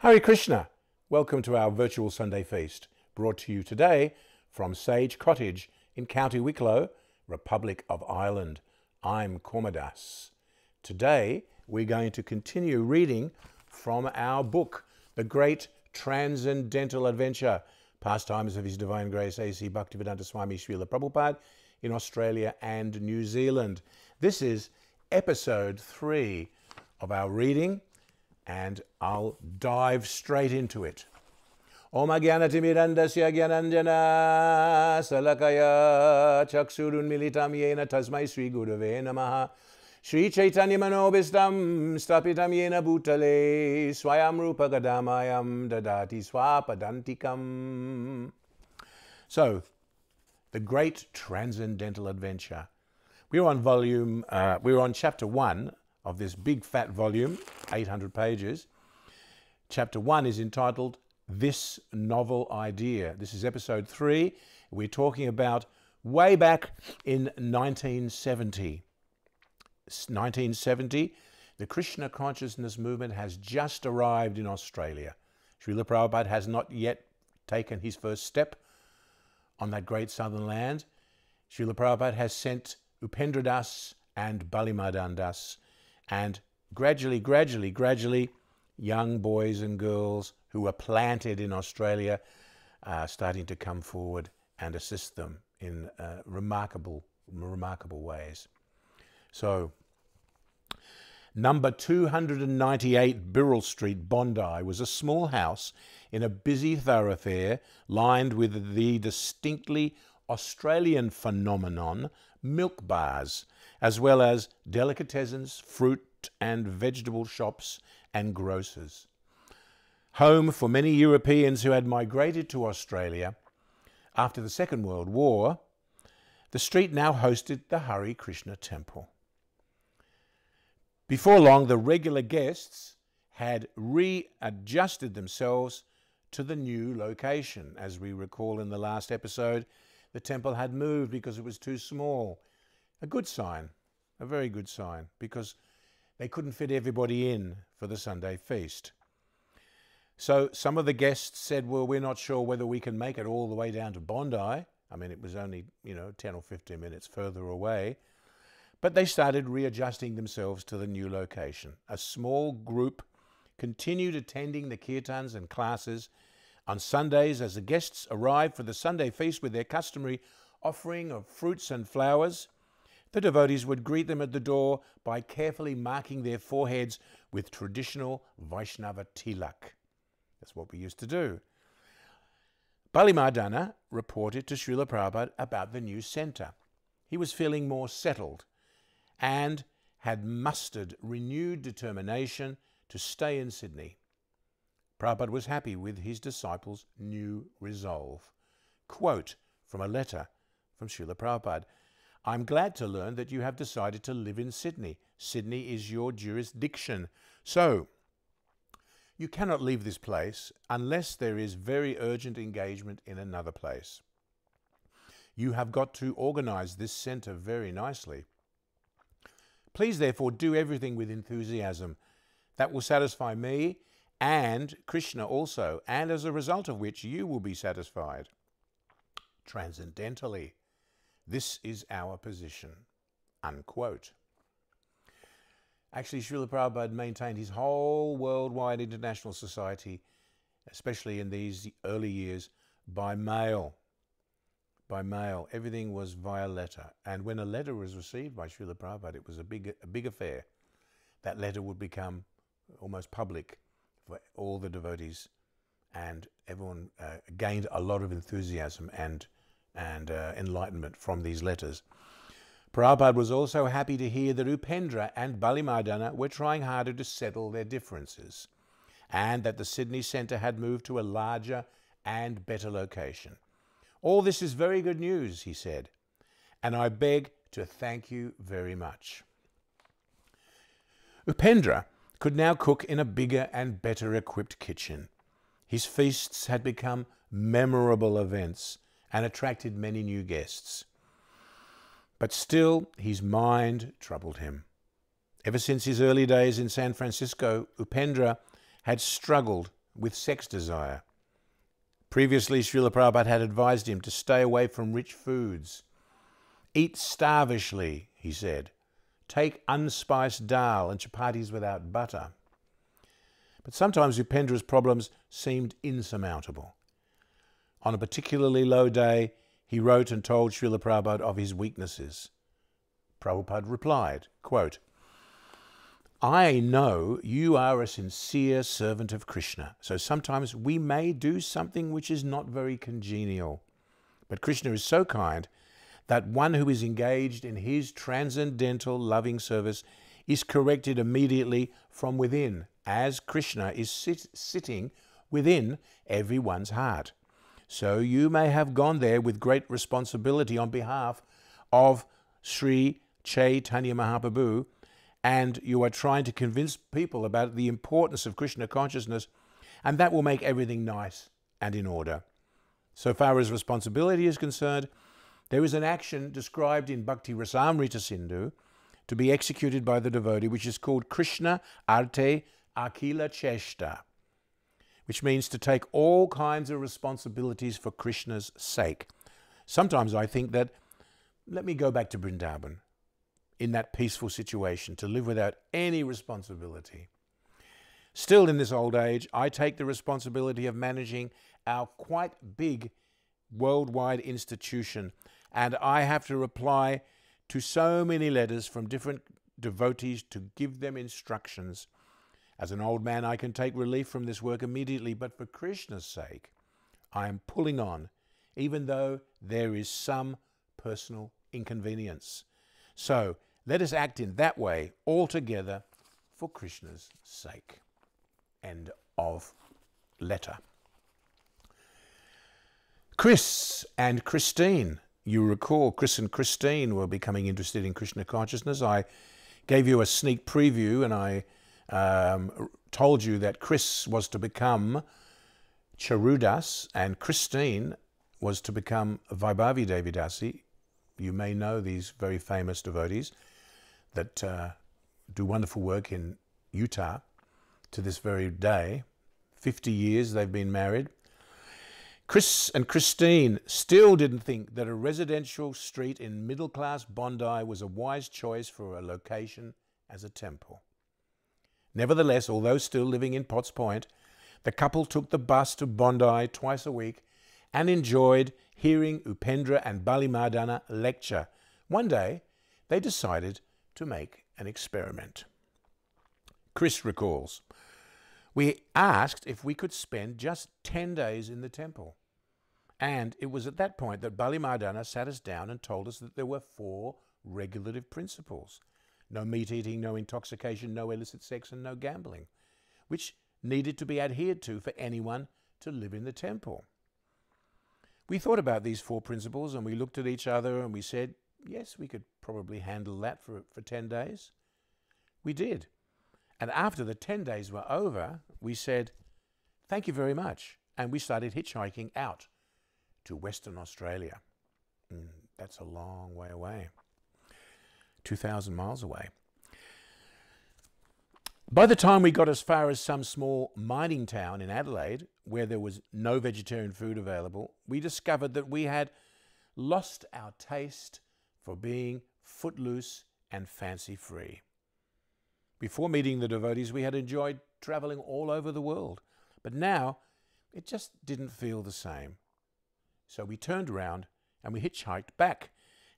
Hare Krishna! Welcome to our virtual Sunday feast, brought to you today from Sage Cottage in County Wicklow, Republic of Ireland. I'm Kormadas. Today we're going to continue reading from our book, The Great Transcendental Adventure, Pastimes of His Divine Grace A.C. Bhaktivedanta Swami Srila Prabhupada in Australia and New Zealand. This is episode 3 of our reading, and I'll dive straight into it. Om Agyanatimirandasya Gyananjana Salakaya Chaksurun Militam Yena Tasmai Sri Gurave Namaha Sri Chaitanya Manobhistam Stapitam Yena Bhutale Swayam Rupa Gadamayam Dadati Swapadantikam. So, The Great Transcendental Adventure. We're on chapter 1 of this big fat volume, 800 pages. Chapter 1 is entitled This Novel Idea. This is episode 3. We're talking about way back in 1970. 1970, the Krishna consciousness movement has just arrived in Australia. Srila Prabhupada has not yet taken his first step on that great southern land. Srila Prabhupada has sent Upendra Das and Balimadan Das, and gradually, young boys and girls who were planted in Australia are starting to come forward and assist them in remarkable ways. So, number 298 Birrell Street, Bondi, was a small house in a busy thoroughfare lined with the distinctly Australian phenomenon, milk bars, as well as delicatessens, fruit and vegetable shops and grocers. Home for many Europeans who had migrated to Australia after the Second World War, the street now hosted the Hare Krishna temple. Before long, the regular guests had readjusted themselves to the new location. As we recall in the last episode, the temple had moved because it was too small. A good sign, a very good sign, because they couldn't fit everybody in for the Sunday feast. So some of the guests said, well, we're not sure whether we can make it all the way down to Bondi. I mean, it was only, 10 or 15 minutes further away. But they started readjusting themselves to the new location. A small group continued attending the kirtans and classes on Sundays as the guests arrived for the Sunday feast with their customary offering of fruits and flowers. The devotees would greet them at the door by carefully marking their foreheads with traditional Vaishnava tilak. That's what we used to do. Balimadana reported to Srila Prabhupada about the new centre. He was feeling more settled and had mustered renewed determination to stay in Sydney. Prabhupada was happy with his disciples' new resolve. Quote from a letter from Srila Prabhupada, I'm glad to learn that you have decided to live in Sydney. Sydney is your jurisdiction. So, you cannot leave this place unless there is very urgent engagement in another place. You have got to organize this centre very nicely. Please, therefore, do everything with enthusiasm. That will satisfy me and Krishna also, and as a result of which you will be satisfied. Transcendentally, this is our position. Unquote. Actually, Srila Prabhupada maintained his whole worldwide international society, especially in these early years, by mail. By mail. Everything was via letter. And when a letter was received by Srila Prabhupada, it was a big affair. That letter would become almost public for all the devotees, and everyone gained a lot of enthusiasm and enlightenment from these letters. Prabhupada was also happy to hear that Upendra and Balimadana were trying harder to settle their differences, and that the Sydney Centre had moved to a larger and better location. All this is very good news, he said, and I beg to thank you very much. Upendra could now cook in a bigger and better equipped kitchen. His feasts had become memorable events and attracted many new guests. But still, his mind troubled him. Ever since his early days in San Francisco, Upendra had struggled with sex desire. Previously, Srila Prabhupada had advised him to stay away from rich foods. Eat starvishly, he said. Take unspiced dal and chapatis without butter. But sometimes Upendra's problems seemed insurmountable. On a particularly low day, he wrote and told Srila Prabhupada of his weaknesses. Prabhupada replied, quote, I know you are a sincere servant of Krishna, so sometimes we may do something which is not very congenial. But Krishna is so kind that one who is engaged in his transcendental loving service is corrected immediately from within, as Krishna is sitting within everyone's heart. So you may have gone there with great responsibility on behalf of Sri Chaitanya Mahaprabhu, and you are trying to convince people about the importance of Krishna consciousness, and that will make everything nice and in order. So far as responsibility is concerned, there is an action described in Bhakti Rasamrita Sindhu to be executed by the devotee, which is called Krishna Arte Akila Cheshta, which means to take all kinds of responsibilities for Krishna's sake. Sometimes I think that, let me go back to Vrindavan, in that peaceful situation, to live without any responsibility. Still, in this old age, I take the responsibility of managing our quite big worldwide institution, and I have to reply to so many letters from different devotees to give them instructions. As an old man, I can take relief from this work immediately, but for Krishna's sake, I am pulling on, even though there is some personal inconvenience. So, let us act in that way altogether for Krishna's sake. End of letter. Chris and Christine. You recall Chris and Christine were becoming interested in Krishna consciousness. I gave you a sneak preview and I told you that Chris was to become Charudas and Christine was to become Vaibhavi Devidasi. You may know these very famous devotees that do wonderful work in Utah to this very day. 50 years they've been married. Chris and Christine still didn't think that a residential street in middle-class Bondi was a wise choice for a location as a temple. Nevertheless, although still living in Potts Point, the couple took the bus to Bondi twice a week and enjoyed hearing Upendra and Balimadana lecture. One day, they decided to make an experiment. Chris recalls, we asked if we could spend just 10 days in the temple. And it was at that point that Balimadana sat us down and told us that there were 4 regulative principles. No meat eating, no intoxication, no illicit sex, and no gambling, which needed to be adhered to for anyone to live in the temple. We thought about these 4 principles and we looked at each other and we said, yes, we could probably handle that for 10 days. We did. And after the 10 days were over, we said, thank you very much. And we started hitchhiking out to Western Australia. That's a long way away. 2,000 miles away. By the time we got as far as some small mining town in Adelaide, where there was no vegetarian food available, we discovered that we had lost our taste for being footloose and fancy-free. Before meeting the devotees, we had enjoyed traveling all over the world, but now it just didn't feel the same. So we turned around and we hitchhiked back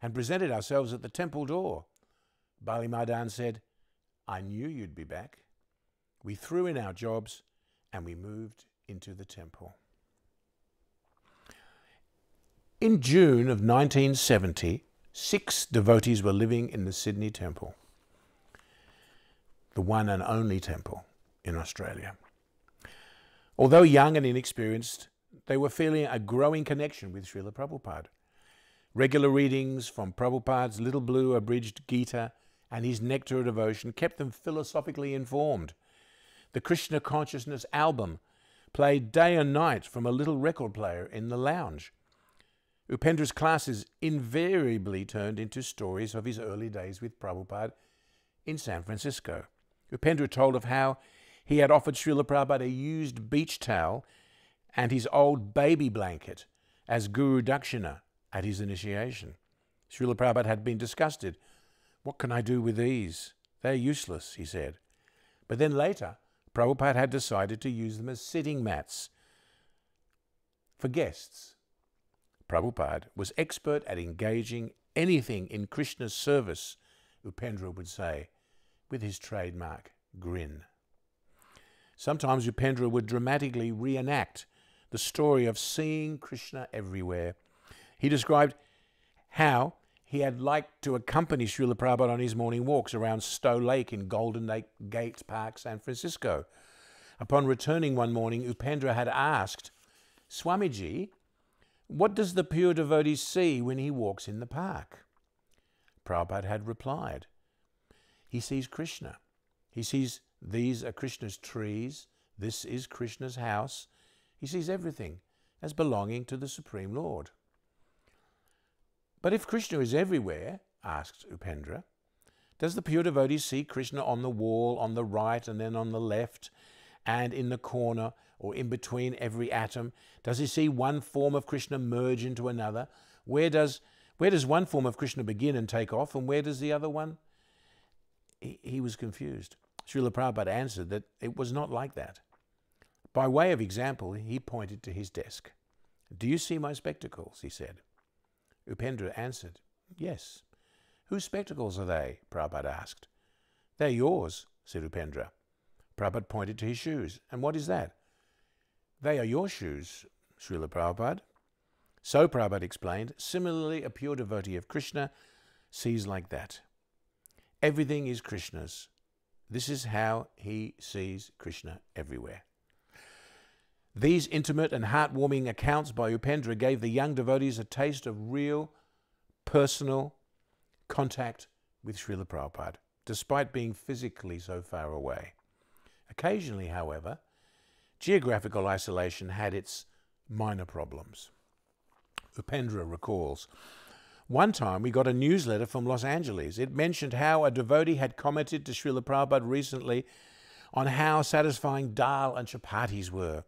and presented ourselves at the temple door. Bali Madan said, I knew you'd be back. We threw in our jobs and we moved into the temple. In June of 1970, 6 devotees were living in the Sydney temple, the one and only temple in Australia. Although young and inexperienced, they were feeling a growing connection with Srila Prabhupada. Regular readings from Prabhupada's Little Blue Abridged Gita and his Nectar of Devotion kept them philosophically informed. The Krishna Consciousness album played day and night from a little record player in the lounge. Upendra's classes invariably turned into stories of his early days with Prabhupada in San Francisco. Upendra told of how He had offered Srila Prabhupada a used beach towel and his old baby blanket as Guru Dakshina at his initiation. Srila Prabhupada had been disgusted. "What can I do with these? They're useless," he said. But then later, Prabhupada had decided to use them as sitting mats for guests. Prabhupada was expert at engaging anything in Krishna's service, Upendra would say, with his trademark grin. Sometimes Upendra would dramatically reenact the story of seeing Krishna everywhere. He described how he had liked to accompany Srila Prabhupada on his morning walks around Stowe Lake in Golden Gate Park, San Francisco. Upon returning one morning, Upendra had asked, "Swamiji, what does the pure devotee see when he walks in the park?" Prabhupada had replied, "He sees Krishna. He sees these are Krishna's trees, this is Krishna's house. He sees everything as belonging to the Supreme Lord." "But if Krishna is everywhere," asked Upendra, "does the pure devotee see Krishna on the wall, on the right, and then on the left, and in the corner, or in between every atom? Does he see one form of Krishna merge into another? Where does one form of Krishna begin and take off, and where does the other one?" He was confused. Srila Prabhupada answered that it was not like that. By way of example, he pointed to his desk. "Do you see my spectacles?" he said. Upendra answered, "Yes." "Whose spectacles are they?" Prabhupada asked. "They're yours," said Upendra. Prabhupada pointed to his shoes. "And what is that?" "They are your shoes, Srila Prabhupada." So Prabhupada explained, similarly a pure devotee of Krishna sees like that. Everything is Krishna's. This is how he sees Krishna everywhere. These intimate and heartwarming accounts by Upendra gave the young devotees a taste of real, personal contact with Srila Prabhupada, despite being physically so far away. Occasionally, however, geographical isolation had its minor problems. Upendra recalls, "One time we got a newsletter from Los Angeles. It mentioned how a devotee had commented to Srila Prabhupada recently on how satisfying dal and chapatis were.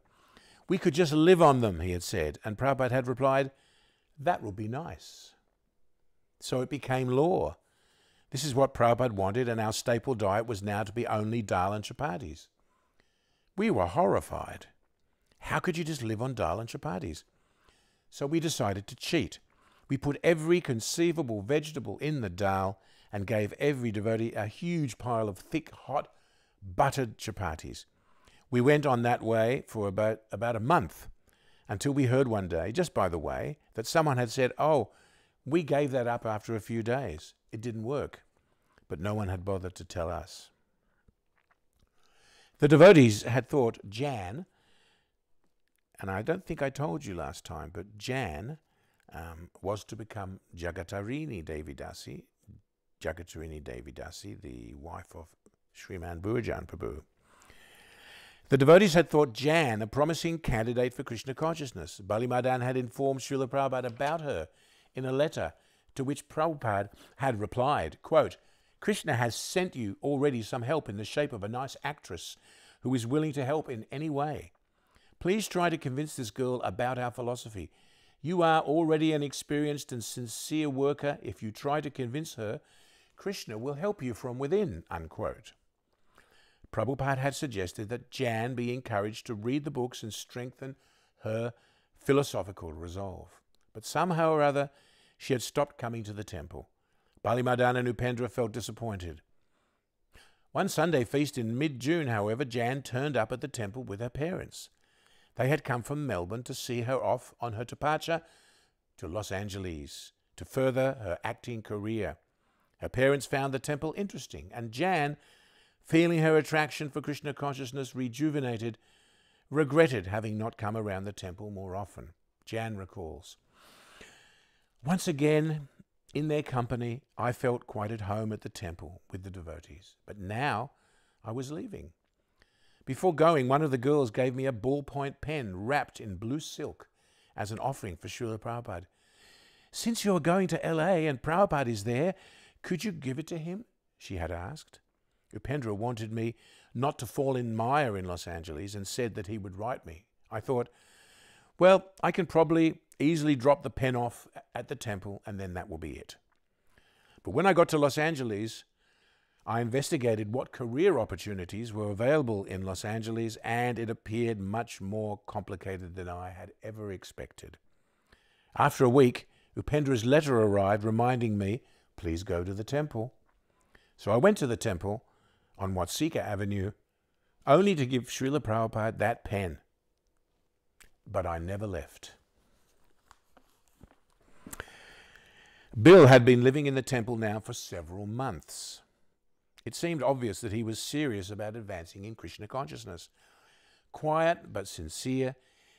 We could just live on them, he had said, and Prabhupada had replied, that would be nice. So it became law. This is what Prabhupada wanted, and our staple diet was now to be only dal and chapatis. We were horrified. How could you just live on dal and chapatis? So we decided to cheat. We put every conceivable vegetable in the dal and gave every devotee a huge pile of thick, hot, buttered chapatis. We went on that way for about a month until we heard one day, just by the way, that someone had said, oh, we gave that up after a few days. It didn't work, but no one had bothered to tell us. The devotees had thought Jan, and I don't think I told you last time, but Jan was to become Jagatarini Devi Dasi, the wife of Sriman Burjan Prabhu. The devotees had thought Jan a promising candidate for Krishna consciousness. Bali Madan had informed Srila Prabhupada about her in a letter to which Prabhupada had replied, quote, Krishna has sent you already some help in the shape of a nice actress who is willing to help in any way. Please try to convince this girl about our philosophy. You are already an experienced and sincere worker. If you try to convince her, Krishna will help you from within, unquote. Prabhupada had suggested that Jan be encouraged to read the books and strengthen her philosophical resolve. But somehow or other, she had stopped coming to the temple. Bali Madan and Upendra felt disappointed. One Sunday feast in mid-June, however, Jan turned up at the temple with her parents. They had come from Melbourne to see her off on her departure to Los Angeles to further her acting career. Her parents found the temple interesting, and Jan, feeling her attraction for Krishna consciousness rejuvenated, regretted having not come around the temple more often. Jan recalls, once again, in their company, I felt quite at home at the temple with the devotees. But now I was leaving. Before going, one of the girls gave me a ballpoint pen wrapped in blue silk as an offering for Srila Prabhupada. Since you're going to LA and Prabhupada is there, could you give it to him? She had asked. Upendra wanted me not to fall in mire in Los Angeles and said that he would write me. I thought, well, I can probably easily drop the pen off at the temple and then that will be it. But when I got to Los Angeles, I investigated what career opportunities were available in Los Angeles, and it appeared much more complicated than I had ever expected. After a week, Upendra's letter arrived reminding me, please go to the temple. So I went to the temple on Watsika Avenue, only to give Srila Prabhupada that pen. But I never left. Bill had been living in the temple now for several months. It seemed obvious that he was serious about advancing in Krishna consciousness. Quiet but sincere,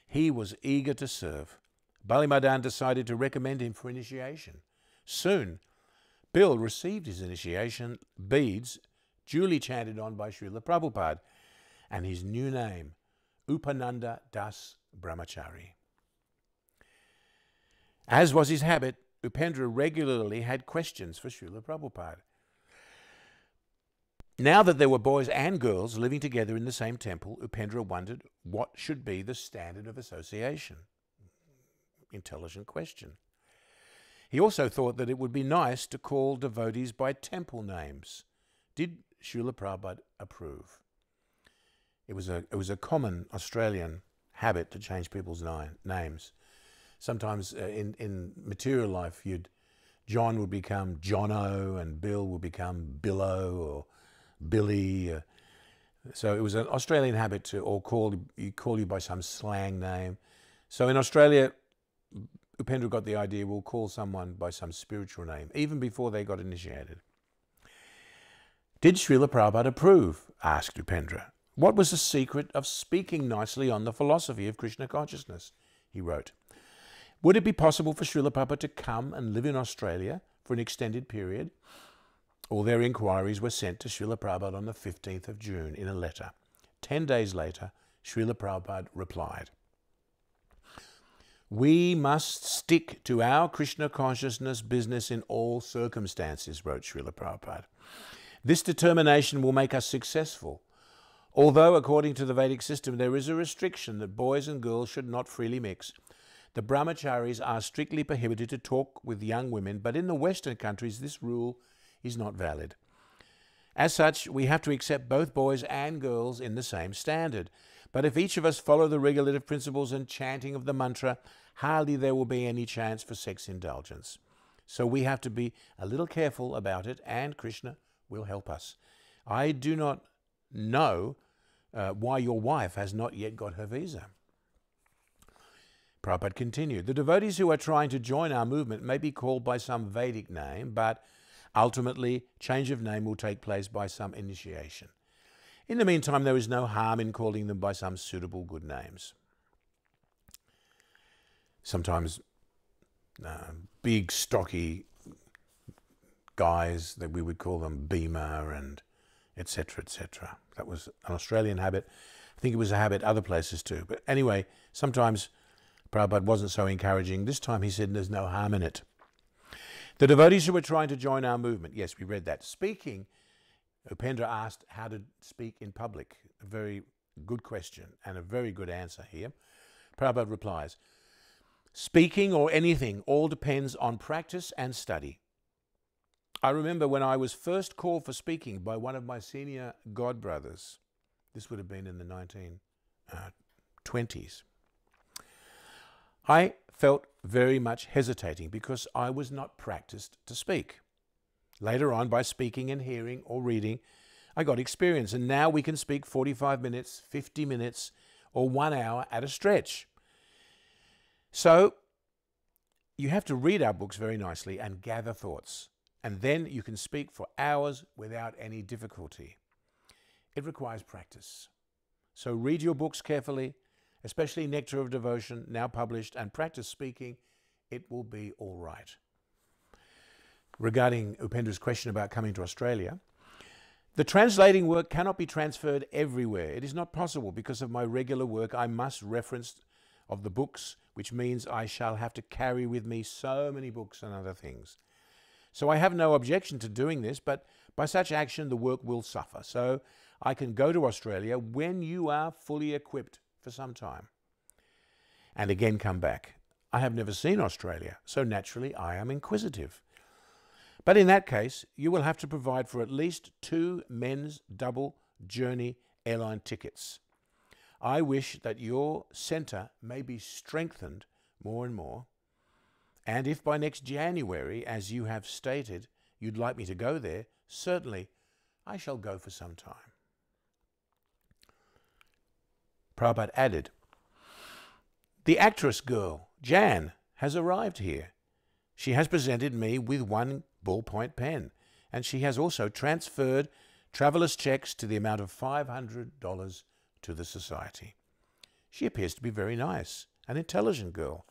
he was eager to serve. Balimadan decided to recommend him for initiation. Soon, Bill received his initiation beads, duly chanted on by Srila Prabhupada, and his new name, Upananda Das Brahmachari. As was his habit, Upendra regularly had questions for Srila Prabhupada. Now that there were boys and girls living together in the same temple, Upendra wondered what should be the standard of association. Intelligent question. He also thought that it would be nice to call devotees by temple names. Did Srila Prabhupada approve? It was a common Australian habit to change people's names. Sometimes in material life, John would become Jono and Bill would become Billo or Billy. So it was an Australian habit to call you by some slang name. So in Australia, Upendra got the idea, we'll call someone by some spiritual name, even before they got initiated. Did Srila Prabhupada approve? Asked Upendra. What was the secret of speaking nicely on the philosophy of Krishna consciousness? He wrote. Would it be possible for Srila Prabhupada to come and live in Australia for an extended period? All their inquiries were sent to Srila Prabhupada on the 15th of June in a letter. 10 days later, Srila Prabhupada replied, we must stick to our Krishna consciousness business in all circumstances, wrote Srila Prabhupada. This determination will make us successful. Although, according to the Vedic system, there is a restriction that boys and girls should not freely mix, the brahmacharis are strictly prohibited to talk with young women, but in the Western countries, this rule is not valid. As such, we have to accept both boys and girls in the same standard. But if each of us follow the regulative principles and chanting of the mantra, hardly there will be any chance for sex indulgence. So we have to be a little careful about it, and Krishna will help us. I do not know why your wife has not yet got her visa. Prabhupada continued, the devotees who are trying to join our movement may be called by some Vedic name, but ultimately change of name will take place by some initiation. In the meantime, there is no harm in calling them by some suitable good names. Sometimes big, stocky guys, that we would call them Beamer and etc., etc. That was an Australian habit. I think it was a habit other places too. But anyway, sometimes Prabhupada wasn't so encouraging. This time he said there's no harm in it. The devotees who were trying to join our movement, yes, we read that. Speaking, Upendra asked how to speak in public. A very good question and a very good answer here. Prabhupada replies, speaking or anything all depends on practice and study. I remember when I was first called for speaking by one of my senior godbrothers. This would have been in the 1920s. I felt very much hesitating because I was not practiced to speak. Later on, by speaking and hearing or reading, I got experience, and now we can speak 45 minutes, 50 minutes, or 1 hour at a stretch. So you have to read our books very nicely and gather thoughts, and then you can speak for hours without any difficulty. It requires practice. So read your books carefully, especially Nectar of Devotion, now published, and practice speaking. It will be all right. Regarding Upendra's question about coming to Australia, the translating work cannot be transferred everywhere. It is not possible because of my regular work. I must reference of the books, which means I shall have to carry with me so many books and other things. So I have no objection to doing this, but by such action the work will suffer. So I can go to Australia when you are fully equipped for some time, and again come back. I have never seen Australia, so naturally I am inquisitive. But in that case, you will have to provide for at least 2 men's double journey airline tickets. I wish that your centre may be strengthened more and more, and if by next January, as you have stated, you'd like me to go there, certainly I shall go for some time. Prabhupada added, the actress girl, Jan, has arrived here. She has presented me with 1 ballpoint pen, and she has also transferred traveller's checks to the amount of $500 to the society. She appears to be very nice, an intelligent girl,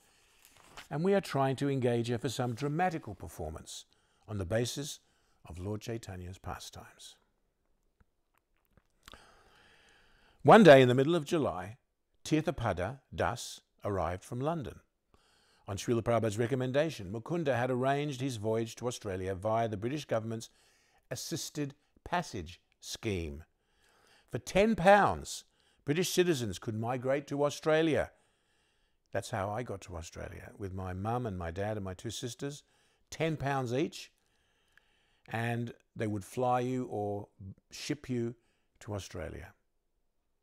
and we are trying to engage her for some dramatical performance on the basis of Lord Chaitanya's pastimes. One day in the middle of July, Tirthapada Das arrived from London. On Srila Prabhupada's recommendation, Mukunda had arranged his voyage to Australia via the British government's Assisted Passage Scheme. For £10, British citizens could migrate to Australia. That's how I got to Australia, with my mum and my dad and my 2 sisters, £10 each, and they would fly you or ship you to Australia.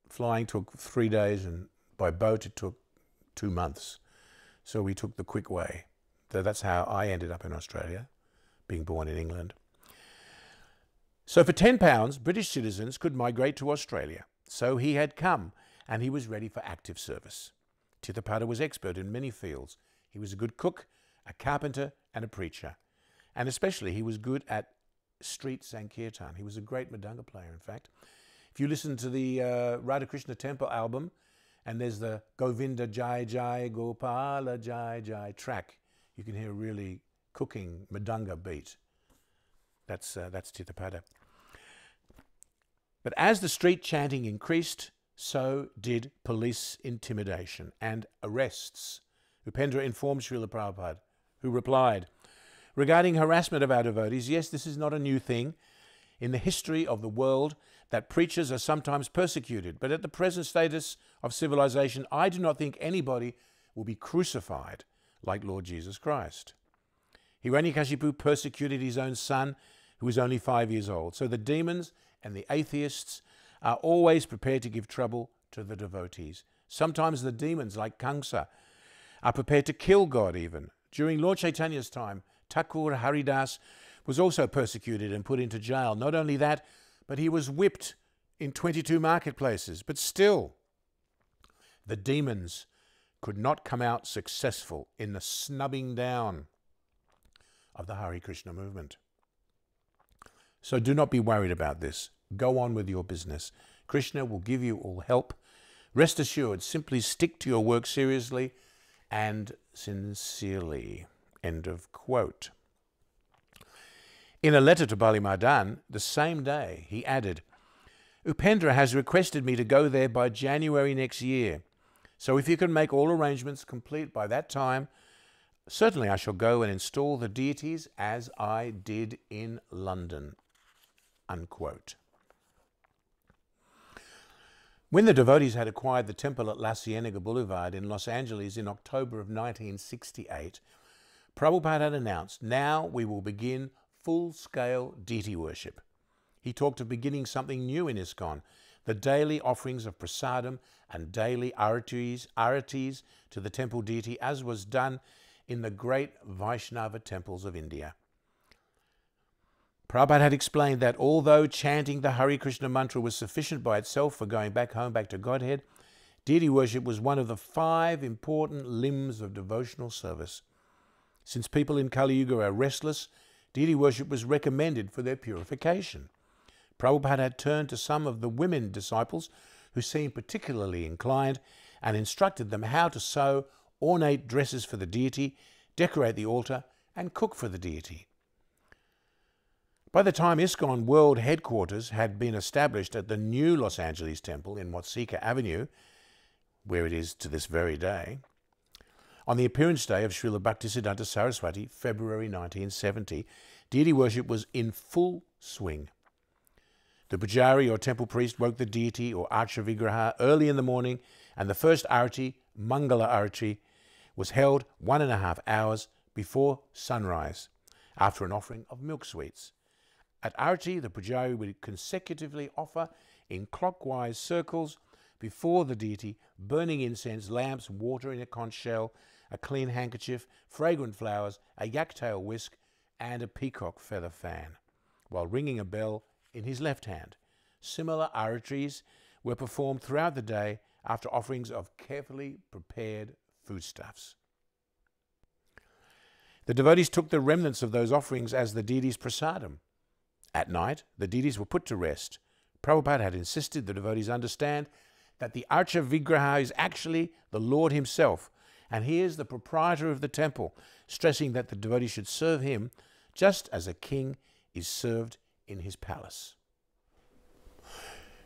Flying took 3 days, and by boat it took 2 months. So we took the quick way. So that's how I ended up in Australia, being born in England. So for £10, British citizens could migrate to Australia. So he had come, and he was ready for active service. Tirthapada was expert in many fields. He was a good cook, a carpenter, and a preacher. And especially he was good at street Sankirtan. He was a great Mridanga player, in fact. If you listen to the Radha Krishna Temple album, and there's the Govinda Jai Jai Gopala Jai Jai track, you can hear a really cooking Mridanga beat. That's Tirthapada. But as the street chanting increased, so did police intimidation and arrests. Upendra informed Srila Prabhupada, who replied, regarding harassment of our devotees, yes, this is not a new thing in the history of the world that preachers are sometimes persecuted, but at the present status of civilization, I do not think anybody will be crucified like Lord Jesus Christ. Hiranyakashipu persecuted his own son, who was only 5 years old. So the demons and the atheists are always prepared to give trouble to the devotees. Sometimes the demons, like Kamsa, are prepared to kill God even. During Lord Chaitanya's time, Thakur Haridas was also persecuted and put into jail. Not only that, but he was whipped in 22 marketplaces. But still, the demons could not come out successful in the snubbing down of the Hare Krishna movement. So do not be worried about this. Go on with your business. Krishna will give you all help. Rest assured, simply stick to your work seriously and sincerely. End of quote. In a letter to Bali Madan, the same day, he added, Upendra has requested me to go there by January next year. So if you can make all arrangements complete by that time, certainly I shall go and install the deities as I did in London. Unquote. When the devotees had acquired the temple at La Cienega Boulevard in Los Angeles in October of 1968, Prabhupada had announced, now we will begin full-scale deity worship. He talked of beginning something new in ISKCON, the daily offerings of prasadam and daily aritis to the temple deity, as was done in the great Vaishnava temples of India. Prabhupada had explained that although chanting the Hare Krishna mantra was sufficient by itself for going back home, back to Godhead, deity worship was one of the 5 important limbs of devotional service. Since people in Kali Yuga are restless, deity worship was recommended for their purification. Prabhupada had turned to some of the women disciples who seemed particularly inclined and instructed them how to sew ornate dresses for the deity, decorate the altar, and cook for the deity. By the time ISKCON World Headquarters had been established at the new Los Angeles Temple in Watseka Avenue, where it is to this very day, on the appearance day of Srila Bhaktisiddhanta Saraswati, February 1970, deity worship was in full swing. The pujari or temple priest woke the deity or archa vigraha early in the morning, and the first arati, Mangala arati, was held 1.5 hours before sunrise, after an offering of milk sweets. At arati, the pujari would consecutively offer in clockwise circles before the deity, burning incense, lamps, water in a conch shell, a clean handkerchief, fragrant flowers, a yak-tail whisk, and a peacock feather fan, while ringing a bell in his left hand. Similar aratis were performed throughout the day after offerings of carefully prepared foodstuffs. The devotees took the remnants of those offerings as the deity's prasadam. At night, the deities were put to rest. Prabhupada had insisted the devotees understand that the archa vigraha is actually the Lord himself, and he is the proprietor of the temple, stressing that the devotee should serve him just as a king is served in his palace.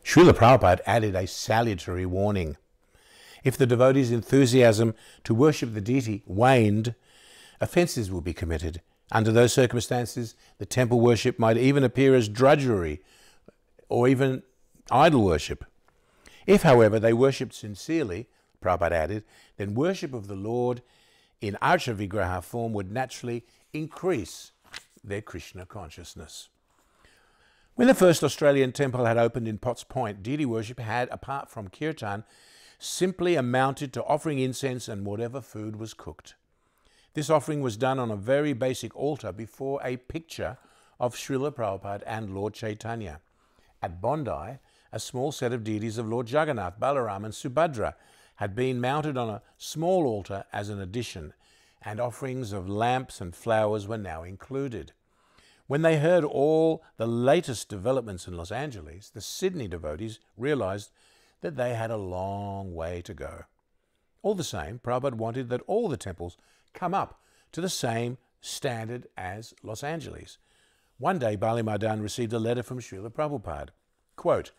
Srila Prabhupada added a salutary warning. If the devotee's enthusiasm to worship the deity waned, offences will be committed. Under those circumstances, the temple worship might even appear as drudgery or even idol worship. If, however, they worshipped sincerely, Prabhupada added, then worship of the Lord in archa vigraha form would naturally increase their Krishna consciousness. When the first Australian temple had opened in Potts Point, deity worship had, apart from kirtan, simply amounted to offering incense and whatever food was cooked. This offering was done on a very basic altar before a picture of Srila Prabhupada and Lord Chaitanya. At Bondi, a small set of deities of Lord Jagannath, Balaram and Subhadra had been mounted on a small altar as an addition, and offerings of lamps and flowers were now included. When they heard all the latest developments in Los Angeles, the Sydney devotees realized that they had a long way to go. All the same, Prabhupada wanted that all the temples come up to the same standard as Los Angeles. One day, Bali Madan received a letter from Srila Prabhupada. Quote,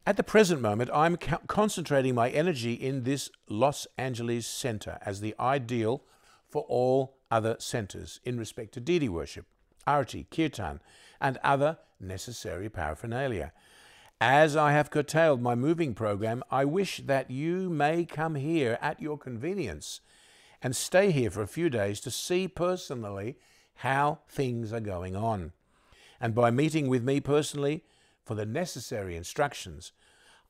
"At the present moment, I'm concentrating my energy in this Los Angeles center as the ideal for all other centers in respect to deity worship, arati, kirtan, and other necessary paraphernalia. As I have curtailed my moving program, I wish that you may come here at your convenience and stay here for a few days to see personally how things are going on. And by meeting with me personally for the necessary instructions,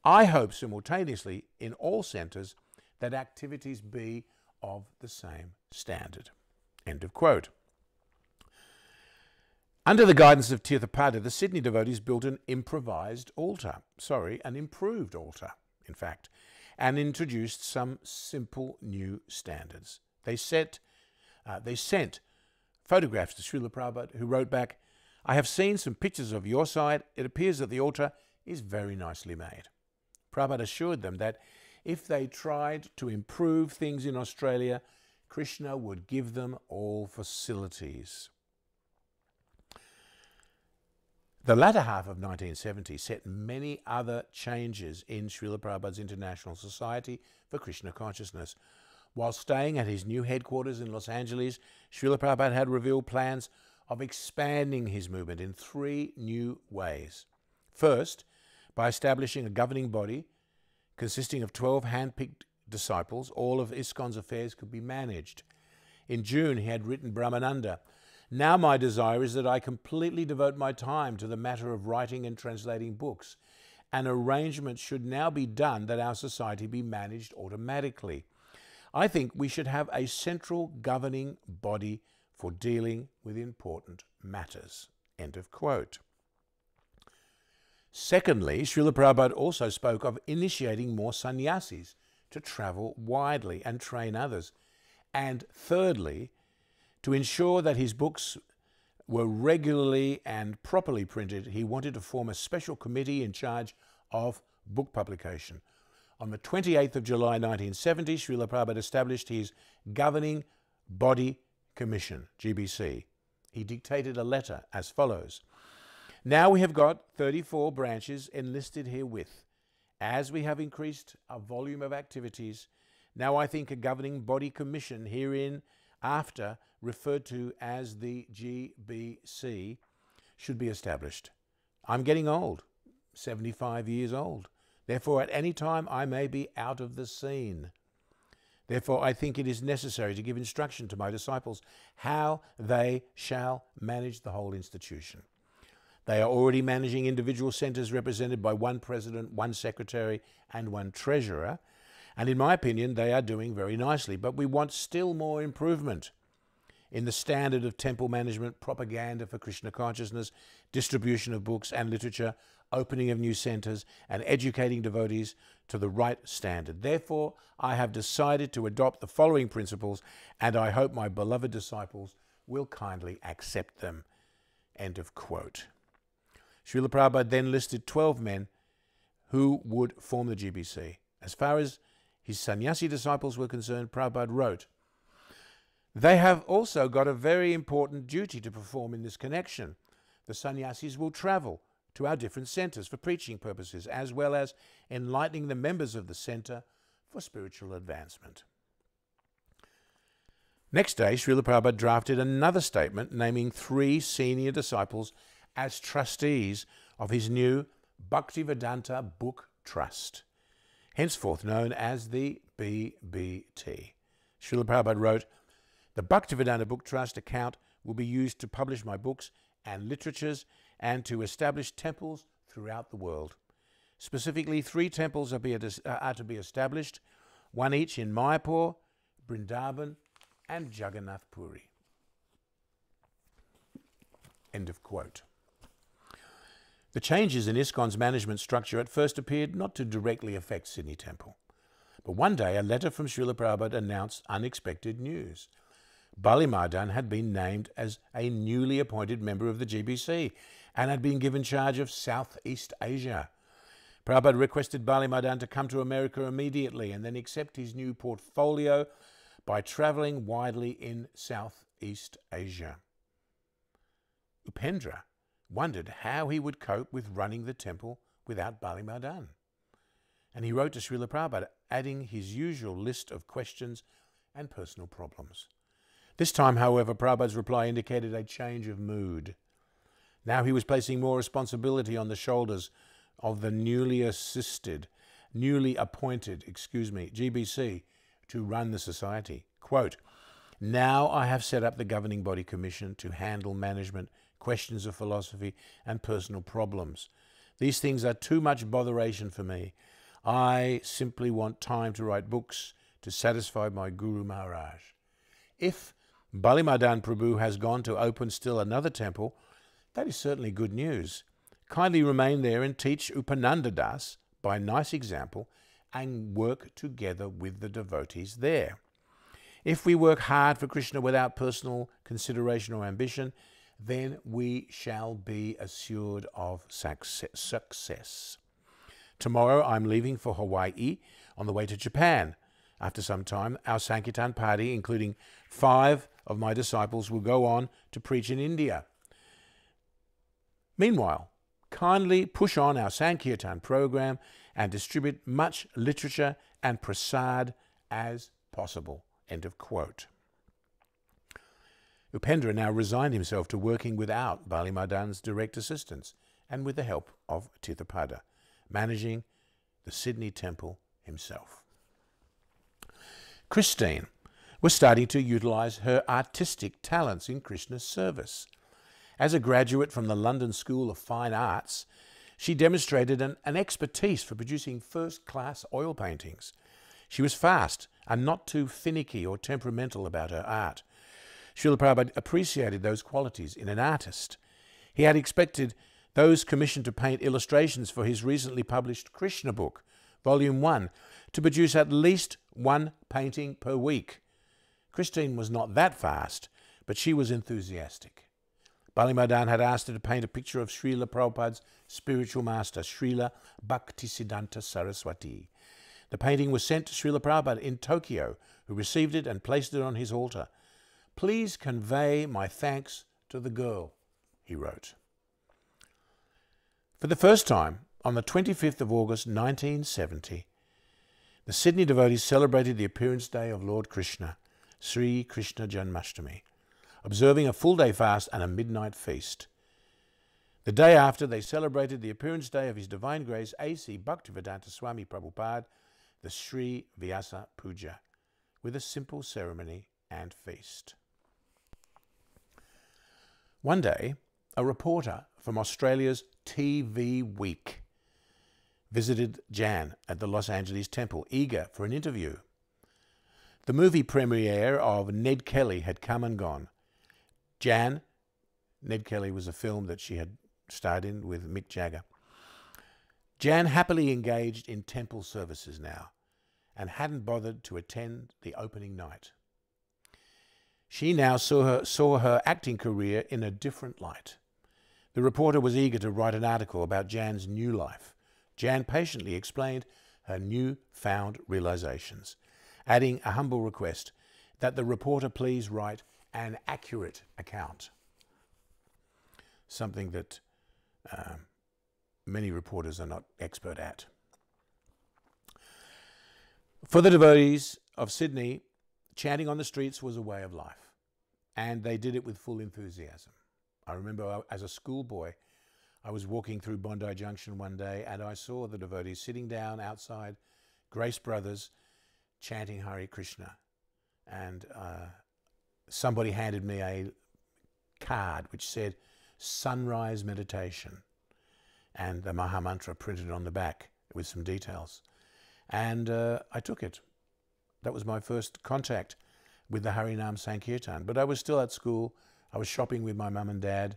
I hope simultaneously in all centers that activities be of the same standard." End of quote. Under the guidance of Tirthapada, the Sydney devotees built an improved altar, in fact, and introduced some simple new standards. They sent photographs to Srila Prabhupada, who wrote back, "I have seen some pictures of your side. It appears that the altar is very nicely made." Prabhupada assured them that if they tried to improve things in Australia, Krishna would give them all facilities. The latter half of 1970 set many other changes in Srila Prabhupada's International Society for Krishna Consciousness. While staying at his new headquarters in Los Angeles, Srila Prabhupada had revealed plans of expanding his movement in 3 new ways. First, by establishing a governing body consisting of 12 hand-picked disciples, all of ISKCON's affairs could be managed. In June, he had written Brahmananda, "Now my desire is that I completely devote my time to the matter of writing and translating books. An arrangement should now be done that our society be managed automatically. I think we should have a central governing body for dealing with important matters." End of quote. Secondly, Srila Prabhupada also spoke of initiating more sannyasis to travel widely and train others. And thirdly, to ensure that his books were regularly and properly printed, he wanted to form a special committee in charge of book publication. On the 28th of July 1970, Srila Prabhupada established his Governing Body Commission, GBC. He dictated a letter as follows: "Now we have got 34 branches enlisted herewith. As we have increased our volume of activities, now I think a Governing Body Commission herein after referred to as the GBC should be established. I'm getting old. 75 years old. Therefore, at any time I may be out of the scene. Therefore, I think it is necessary to give instruction to my disciples how they shall manage the whole institution. They are already managing individual centers represented by one president, one secretary, and one treasurer. And in my opinion, they are doing very nicely. But we want still more improvement in the standard of temple management, propaganda for Krishna consciousness, distribution of books and literature, opening of new centers, and educating devotees to the right standard. Therefore, I have decided to adopt the following principles, and I hope my beloved disciples will kindly accept them. End of quote. Srila Prabhupada then listed 12 men who would form the GBC. As far as his sannyasi disciples were concerned, Prabhupada wrote, "They have also got a very important duty to perform in this connection. The sannyasis will travel to our different centers for preaching purposes, as well as enlightening the members of the center for spiritual advancement." Next day, Srila Prabhupada drafted another statement naming 3 senior disciples as trustees of his new Bhaktivedanta Book Trust, henceforth known as the BBT. Srila Prabhupada wrote, "The Bhaktivedanta Book Trust account will be used to publish my books and literatures and to establish temples throughout the world. Specifically, 3 temples are to be established, one each in Mayapur, Vrindavan, and Jagannath Puri." End of quote. The changes in ISKCON's management structure at first appeared not to directly affect Sydney Temple. But one day a letter from Srila Prabhupada announced unexpected news. Bali Mahardan had been named as a newly appointed member of the GBC and had been given charge of Southeast Asia. Prabhupada requested Bali Mahardan to come to America immediately and then accept his new portfolio by travelling widely in Southeast Asia. Upendra wondered how he would cope with running the temple without Bali Mahardan. And he wrote to Srila Prabhupada, adding his usual list of questions and personal problems. This time, however, Prabhupada's reply indicated a change of mood. Now he was placing more responsibility on the shoulders of the newly appointed GBC to run the society. Quote, "Now I have set up the governing body commission to handle management, questions of philosophy, and personal problems. These things are too much botheration for me. I simply want time to write books to satisfy my Guru Maharaj. If Bali Mahardan Prabhu has gone to open still another temple, that is certainly good news. Kindly remain there and teach Upananda Das by nice example and work together with the devotees there. If we work hard for Krishna without personal consideration or ambition, then we shall be assured of success. Tomorrow I'm leaving for Hawaii on the way to Japan. After some time, our Sankirtan party, including 5 of my disciples, will go on to preach in India. Meanwhile, kindly push on our Sankirtan program and distribute much literature and prasad as possible." End of quote. Upendra now resigned himself to working without Bali Mahardan's direct assistance and with the help of Tirthapada, managing the Sydney temple himself. Christine was starting to utilize her artistic talents in Krishna's service. As a graduate from the London School of Fine Arts, she demonstrated an expertise for producing first-class oil paintings. She was fast and not too finicky or temperamental about her art. Srila Prabhupada appreciated those qualities in an artist. He had expected those commissioned to paint illustrations for his recently published Krishna book, Volume 1, to produce at least 1 painting per week. Christine was not that fast, but she was enthusiastic. Bali Mahardan had asked her to paint a picture of Srila Prabhupada's spiritual master, Srila Bhaktivedanta Saraswati. The painting was sent to Srila Prabhupada in Tokyo, who received it and placed it on his altar. "Please convey my thanks to the girl," he wrote. For the first time, on the 25th of August 1970, the Sydney devotees celebrated the appearance day of Lord Krishna, Sri Krishna Janmashtami, observing a full-day fast and a midnight feast. The day after, they celebrated the appearance day of His Divine Grace A.C. Bhaktivedanta Swami Prabhupada, the Sri Vyasa Puja, with a simple ceremony and feast. One day, a reporter from Australia's TV Week visited Jan at the Los Angeles temple, eager for an interview. The movie premiere of Ned Kelly had come and gone. Ned Kelly was a film that she had starred in with Mick Jagger. Jan happily engaged in temple services now and hadn't bothered to attend the opening night. She now saw her acting career in a different light. The reporter was eager to write an article about Jan's new life. Jan patiently explained her newfound realizations, adding a humble request that the reporter please write an accurate account. Something that many reporters are not expert at. For the devotees of Sydney, chanting on the streets was a way of life, and they did it with full enthusiasm. I remember as a schoolboy, I was walking through Bondi Junction one day and I saw the devotees sitting down outside Grace Brothers chanting Hare Krishna. And somebody handed me a card which said Sunrise Meditation and the Maha Mantra printed on the back with some details. And I took it. That was my first contact with the Harinam Sankirtan. But I was still at school. I was shopping with my mum and dad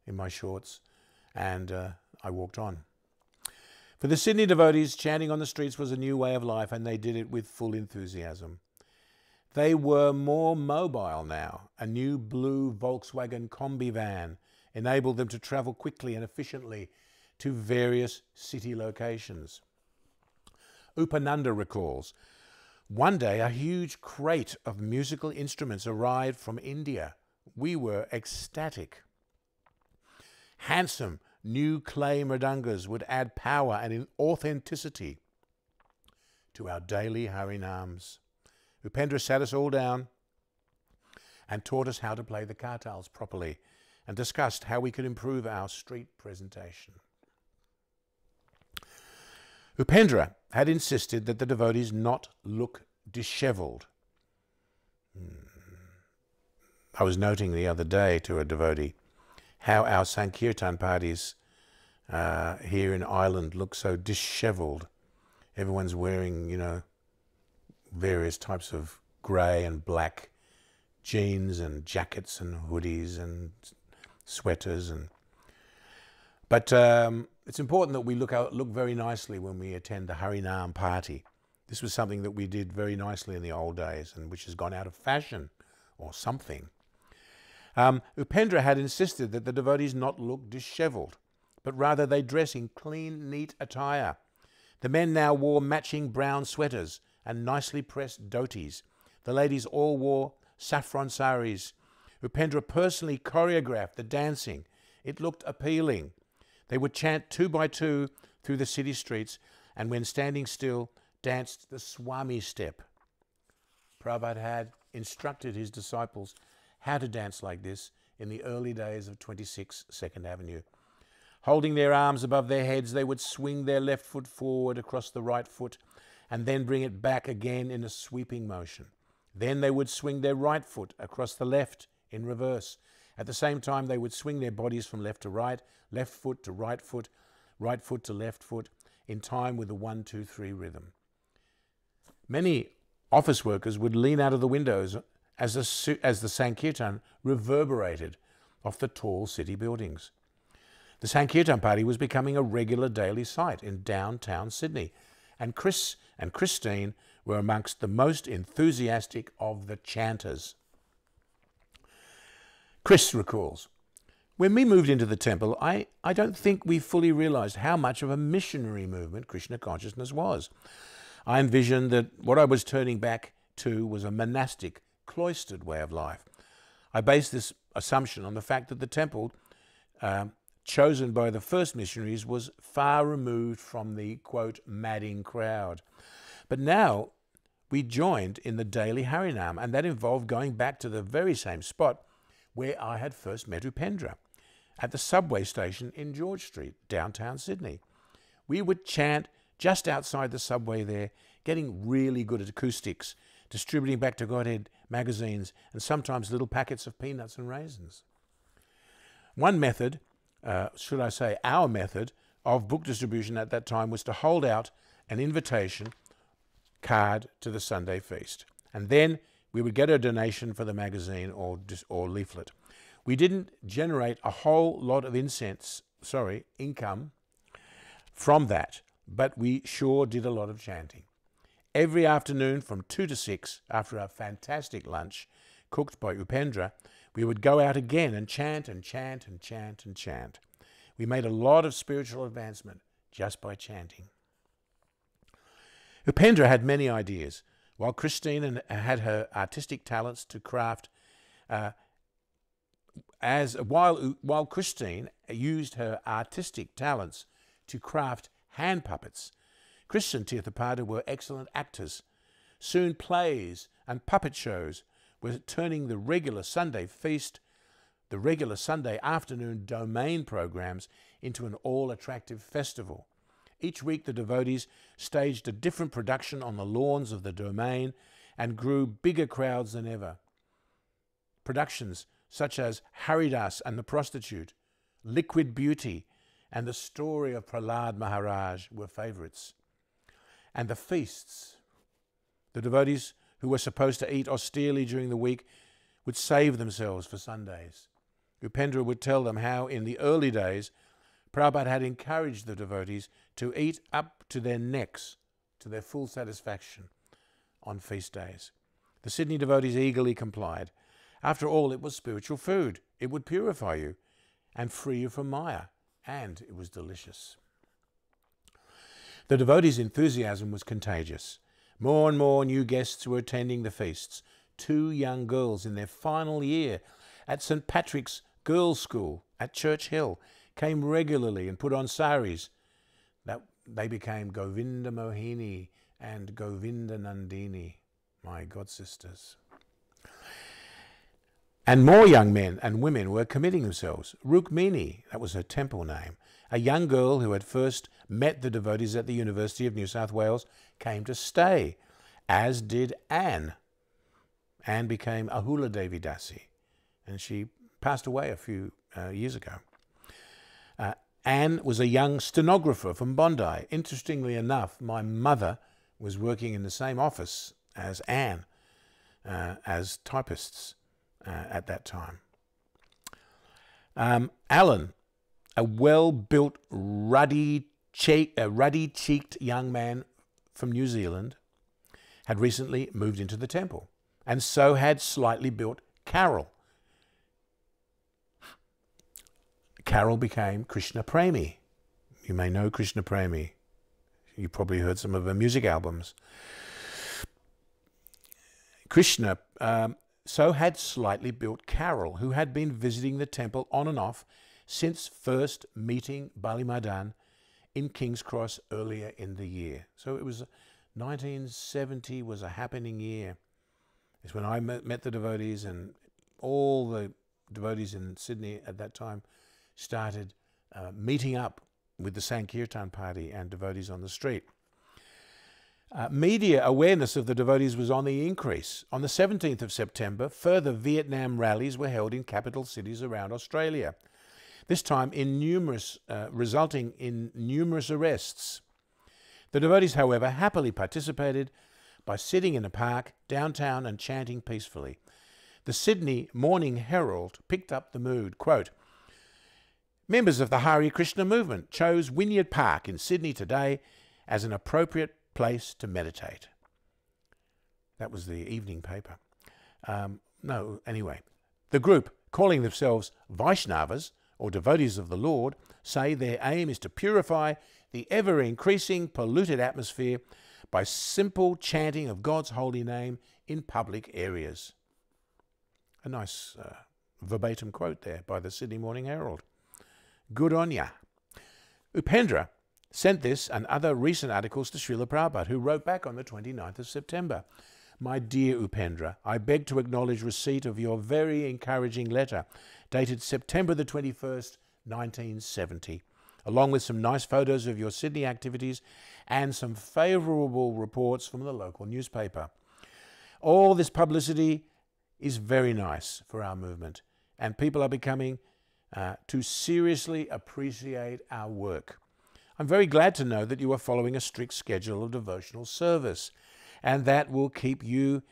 in my shorts, and I walked on. For the Sydney devotees, chanting on the streets was a new way of life, and they did it with full enthusiasm. They were more mobile now. A new blue Volkswagen Kombi van enabled them to travel quickly and efficiently to various city locations. Upananda recalls, one day a huge crate of musical instruments arrived from India. We were ecstatic. Handsome new clay mridangas would add power and authenticity to our daily Harinams. Upendra sat us all down and taught us how to play the kartals properly and discussed how we could improve our street presentation. Upendra had insisted that the devotees not look dishevelled. I was noting the other day to a devotee how our Sankirtan parties here in Ireland look so dishevelled. Everyone's wearing, you know, various types of grey and black jeans and jackets and hoodies and sweaters. But it's important that we look very nicely when we attend the Harinam party. This was something that we did very nicely in the old days and which has gone out of fashion or something. Upendra had insisted that the devotees not look dishevelled, but rather they dress in clean, neat attire. The men now wore matching brown sweaters and nicely pressed dhotis. The ladies all wore saffron saris. Upendra personally choreographed the dancing. It looked appealing. They would chant 2 by 2 through the city streets, and when standing still, danced the Swami step. Prabhupada had instructed his disciples how to dance like this in the early days of 26 2nd Avenue. Holding their arms above their heads, they would swing their left foot forward across the right foot and then bring it back again in a sweeping motion. Then they would swing their right foot across the left in reverse. At the same time, they would swing their bodies from left to right, left foot to right foot to left foot, in time with the 1, 2, 3 rhythm. Many office workers would lean out of the windows as the Sankirtan reverberated off the tall city buildings. The Sankirtan party was becoming a regular daily sight in downtown Sydney, and Chris and Christine were amongst the most enthusiastic of the chanters. Chris recalls, when we moved into the temple, I don't think we fully realized how much of a missionary movement Krishna consciousness was. I envisioned that what I was turning back to was a monastic, cloistered way of life. I based this assumption on the fact that the temple chosen by the first missionaries was far removed from the, quote, madding crowd. But now we joined in the daily Harinam, and that involved going back to the very same spot where I had first met Upendra. at the subway station in George Street, downtown Sydney. We would chant just outside the subway there, getting really good at acoustics, distributing back to Godhead magazines, and sometimes little packets of peanuts and raisins. One method, should I say our method, of book distribution at that time was to hold out an invitation card to the Sunday feast. And then we would get a donation for the magazine or leaflet. We didn't generate a whole lot of income from that, but we sure did a lot of chanting. Every afternoon from 2 to 6, after a fantastic lunch cooked by Upendra, we would go out again and chant and chant and chant and chant. We made a lot of spiritual advancement just by chanting. Upendra had many ideas. While Christine had her artistic talents to craft, while Christine used her artistic talents to craft hand puppets, Krishna and Tirthapada were excellent actors. Soon plays and puppet shows were turning the regular Sunday feast, the regular Sunday afternoon domain programs into an all-attractive festival. Each week the devotees staged a different production on the lawns of the domain and grew bigger crowds than ever. Productions such as Haridas and the Prostitute, Liquid Beauty, and the story of Prahlad Maharaj were favourites. And the feasts, the devotees who were supposed to eat austerely during the week would save themselves for Sundays. Upendra would tell them how in the early days Prabhupada had encouraged the devotees to eat up to their necks to their full satisfaction on feast days. The Sydney devotees eagerly complied. After all, it was spiritual food. It would purify you and free you from Maya, and it was delicious. The devotees' enthusiasm was contagious. More and more new guests were attending the feasts. 2 young girls in their final year at St. Patrick's Girls' School at Church Hill came regularly and put on saris. They became Govinda Mohini and Govinda Nandini, my god sisters. And more young men and women were committing themselves. Rukmini, that was her temple name, a young girl who had first met the devotees at the University of New South Wales, came to stay, as did Anne. Anne became Ahula Devi Dasi, and she passed away a few years ago. Anne was a young stenographer from Bondi. Interestingly enough, my mother was working in the same office as Anne, as typists at that time. Alan, a well-built, ruddy-cheeked young man from New Zealand, had recently moved into the temple, and so had slightly built Carol. Carol became Krishna Premi. You may know Krishna Premi. You probably heard some of her music albums. Krishna so had slightly built Carol, who had been visiting the temple on and off since first meeting Bali Madan in King's Cross earlier in the year. So it was 1970 was a happening year. It's when I met the devotees, and all the devotees in Sydney at that time started meeting up with the Sankirtan party and devotees on the street. Media awareness of the devotees was on the increase. On the 17th of September, further Vietnam rallies were held in capital cities around Australia, this time resulting in numerous arrests. The devotees, however, happily participated by sitting in a park downtown and chanting peacefully. The Sydney Morning Herald picked up the mood, quote, "Members of the Hare Krishna movement chose Wynyard Park in Sydney today as an appropriate place to meditate." That was the evening paper. The group, calling themselves Vaishnavas, or devotees of the Lord, say their aim is to purify the ever-increasing polluted atmosphere by simple chanting of God's holy name in public areas. A nice verbatim quote there by the Sydney Morning Herald. Good on ya. Upendra sent this and other recent articles to Srila Prabhupada, who wrote back on the 29th of September. "My dear Upendra, I beg to acknowledge receipt of your very encouraging letter, dated September the 21st, 1970, along with some nice photos of your Sydney activities and some favourable reports from the local newspaper. All this publicity is very nice for our movement, and people are becoming to seriously appreciate our work. I'm very glad to know that you are following a strict schedule of devotional service, and that will keep you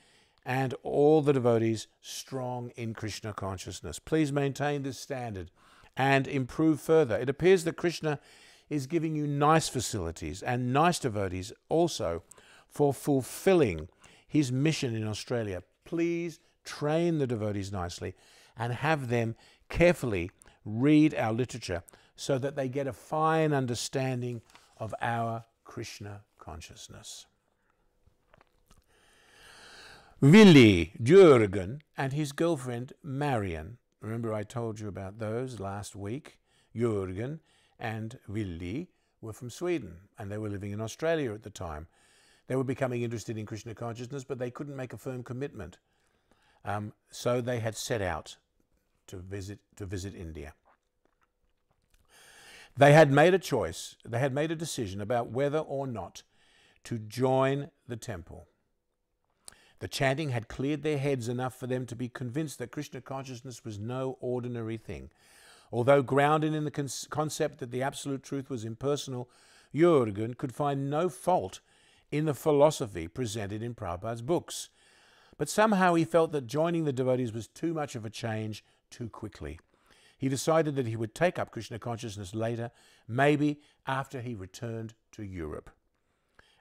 and all the devotees strong in Krishna consciousness. Please maintain this standard and improve further. It appears that Krishna is giving you nice facilities and nice devotees also for fulfilling his mission in Australia. Please train the devotees nicely and have them carefully read our literature so that they get a fine understanding of our Krishna consciousness. Willi Jürgen and his girlfriend Marion, remember I told you about those last week? Jürgen and Willi were from Sweden and they were living in Australia at the time. They were becoming interested in Krishna consciousness, but they couldn't make a firm commitment. So they had set out to visit India. They had made a choice, they had made a decision about whether or not to join the temple. The chanting had cleared their heads enough for them to be convinced that Krishna consciousness was no ordinary thing. Although grounded in the concept that the absolute truth was impersonal, Jürgen could find no fault in the philosophy presented in Prabhupada's books. But somehow he felt that joining the devotees was too much of a change too quickly. He decided that he would take up Krishna consciousness later, maybe after he returned to Europe.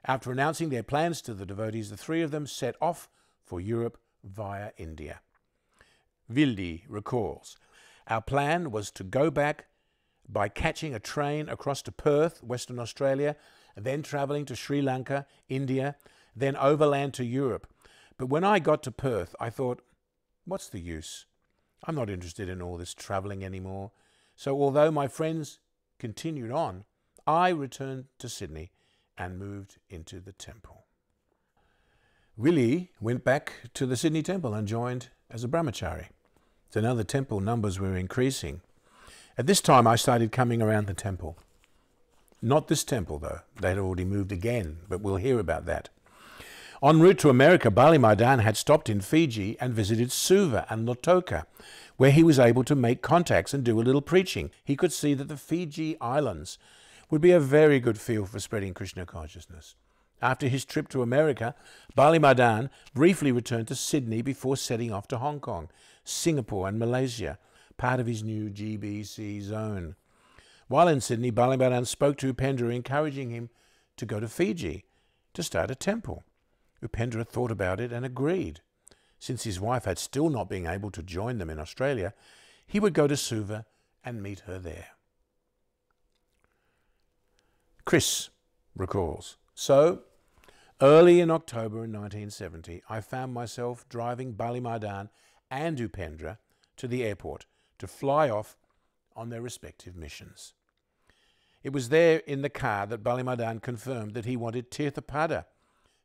After announcing their plans to the devotees, the three of them set off for Europe via India. Willi recalls, "Our plan was to go back by catching a train across to Perth, Western Australia, then travelling to Sri Lanka, India, then overland to Europe. But when I got to Perth, I thought, what's the use? I'm not interested in all this travelling anymore. So although my friends continued on, I returned to Sydney and moved into the temple." Willi went back to the Sydney temple and joined as a brahmachari. So now the temple numbers were increasing. At this time I started coming around the temple. Not this temple though, they'd already moved again, but we'll hear about that. En route to America, Bali Madan had stopped in Fiji and visited Suva and Lautoka, where he was able to make contacts and do a little preaching. He could see that the Fiji Islands would be a very good field for spreading Krishna consciousness. After his trip to America, Bali Madan briefly returned to Sydney before setting off to Hong Kong, Singapore and Malaysia, part of his new GBC zone. While in Sydney, Bali Madan spoke to Upendra, encouraging him to go to Fiji to start a temple. Upendra thought about it and agreed. Since his wife had still not been able to join them in Australia, he would go to Suva and meet her there. Chris recalls, "So, early in October 1970, I found myself driving Bali Madan and Upendra to the airport to fly off on their respective missions. It was there in the car that Bali Madan confirmed that he wanted Tirthapada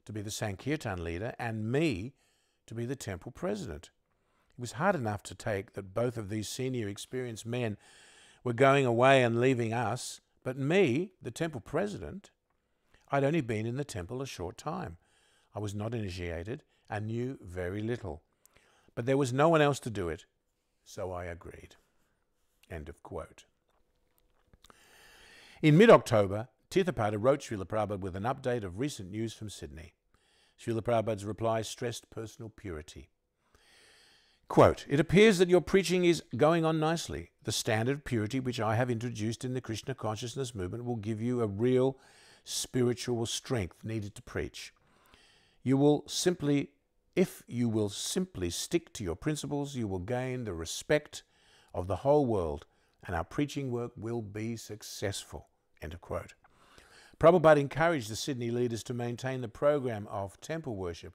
to be the Sankirtan leader and me to be the temple president. It was hard enough to take that both of these senior experienced men were going away and leaving us, but me, the temple president, I'd only been in the temple a short time. I was not initiated and knew very little. But there was no one else to do it, so I agreed." End of quote. In mid-October, Tirthapada wrote Srila Prabhupada with an update of recent news from Sydney. Srila Prabhupada's reply stressed personal purity. Quote, "It appears that your preaching is going on nicely. The standard of purity which I have introduced in the Krishna consciousness movement will give you a real spiritual strength needed to preach. If you will simply stick to your principles, you will gain the respect of the whole world, and our preaching work will be successful." End of quote. Prabhupada encouraged the Sydney leaders to maintain the program of temple worship,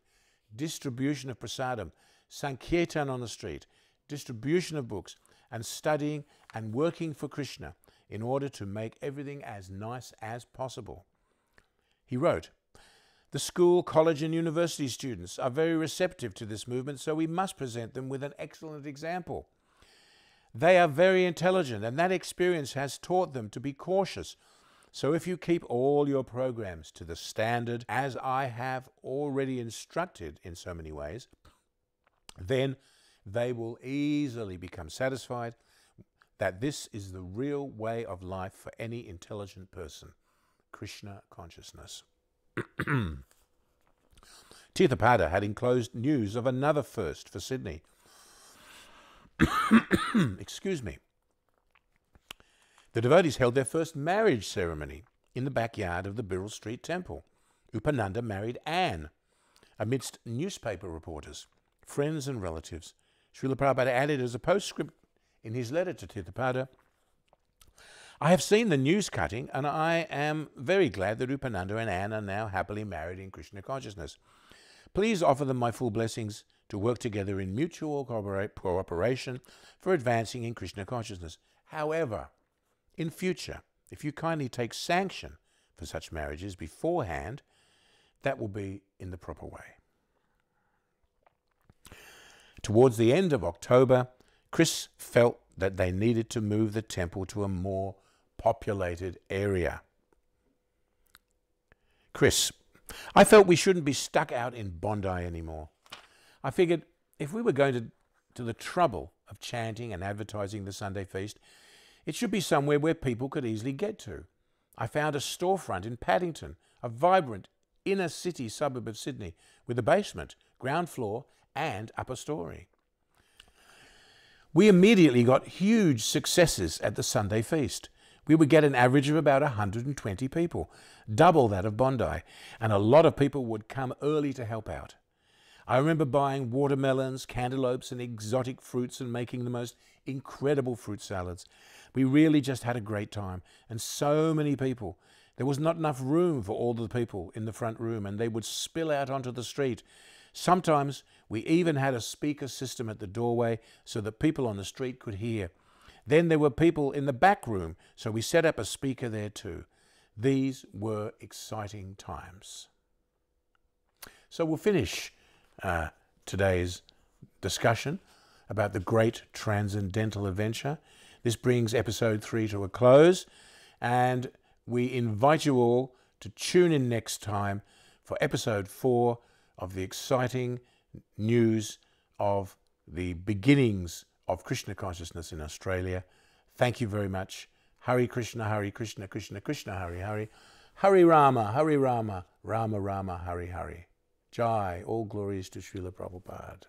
distribution of prasadam, Sankirtan on the street, distribution of books, and studying and working for Krishna in order to make everything as nice as possible. He wrote, "The school, college and university students are very receptive to this movement, so we must present them with an excellent example. They are very intelligent, and that experience has taught them to be cautious. So if you keep all your programs to the standard, as I have already instructed in so many ways, then they will easily become satisfied that this is the real way of life for any intelligent person. Krishna consciousness. Tirthapada had enclosed news of another first for Sydney. Excuse me. The devotees held their first marriage ceremony in the backyard of the Birrell Street Temple. Upananda married Anne amidst newspaper reporters, friends and relatives. Srila Prabhupada added as a postscript in his letter to Tirthapada, I have seen the news cutting, and I am very glad that Upananda and Anne are now happily married in Krishna consciousness. Please offer them my full blessings to work together in mutual cooperation for advancing in Krishna consciousness. However, in future, if you kindly take sanction for such marriages beforehand, that will be in the proper way. Towards the end of October, Chris felt that they needed to move the temple to a more populated area. Chris, I felt we shouldn't be stuck out in Bondi anymore. I figured if we were going to the trouble of chanting and advertising the Sunday feast, it should be somewhere where people could easily get to. I found a storefront in Paddington, a vibrant inner city suburb of Sydney, with a basement, ground floor, and upper story. We immediately got huge successes at the Sunday feast. We would get an average of about 120 people, double that of Bondi, and a lot of people would come early to help out. I remember buying watermelons, cantaloupes, and exotic fruits and making the most incredible fruit salads. We really just had a great time, and so many people. There was not enough room for all the people in the front room, and they would spill out onto the street. Sometimes we even had a speaker system at the doorway so that people on the street could hear. Then there were people in the back room, so we set up a speaker there too. These were exciting times. So we'll finish today's discussion about the great transcendental adventure. This brings episode 3 to a close, and we invite you all to tune in next time for episode 4 of the exciting news of the beginnings of Krishna consciousness in Australia. Thank you very much. Hare Krishna, Krishna Krishna, Hare Hare. Hare Rama, Rama Rama, Hare Hare. Jai, all glories to Srila Prabhupada.